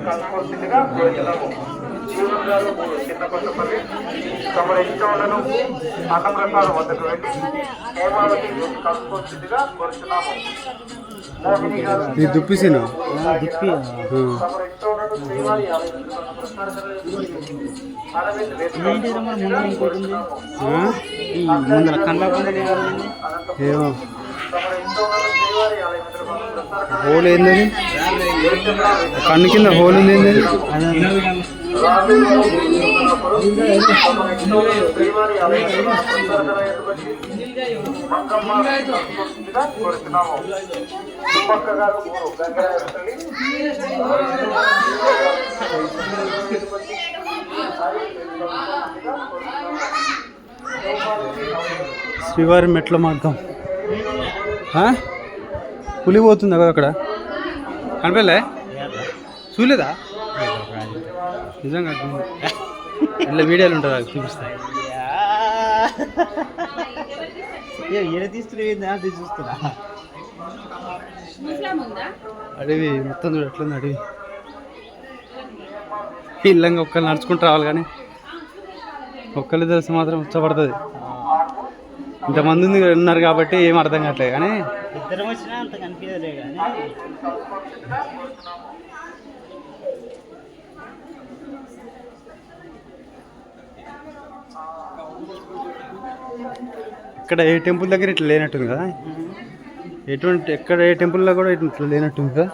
కలుసుకోవాల్సిందిగా కోరుతున్నాము. జీవన్ గారు చిన్న కొత్తపల్లి తమ ఇష్టంలో అన్నప్రసాదం వద్దకు వెళ్ళి హేమావతి కలుసుకోవాల్సిందిగా కోరుతున్నాము. మోహిని గారు దుప్పిసిన శ్రీవారి ముందర కండ్ల ఏమో హోల్ ఏంది కన్ను కింద హోల్ ఉంది ఏంది శ్రీవారి మెట్ల మార్గం పులి పోతుందా కదా అక్కడ కనిపెళ్ళే చూడలేదా నిజంగా ఇలా వీడియోలు ఉంటుంది అది చూపిస్తాయి చూస్తున్నా అడవి మొత్తం చూడు ఎట్లుంది అడవి ఇల్లంగా ఒక్కరు నడుచుకుంటూ రావాలి కానీ ఒక్కళ్ళు తెలిసి మాత్రం ఉచ్చపడుతుంది ఇంతమంది ఉన్నారు కాబట్టి ఏం అర్థం కావట్లేదు కానీ ఇద్దరం వచ్చినా అంత కనిపించలే కానీ ఇక్కడ ఏ టెంపుల్ దగ్గర ఇట్లా లేనట్టుంది కదా ఎటువంటి ఎక్కడ ఏ టెంపుల్లో కూడా ఇట్లా లేనట్టుంది కదా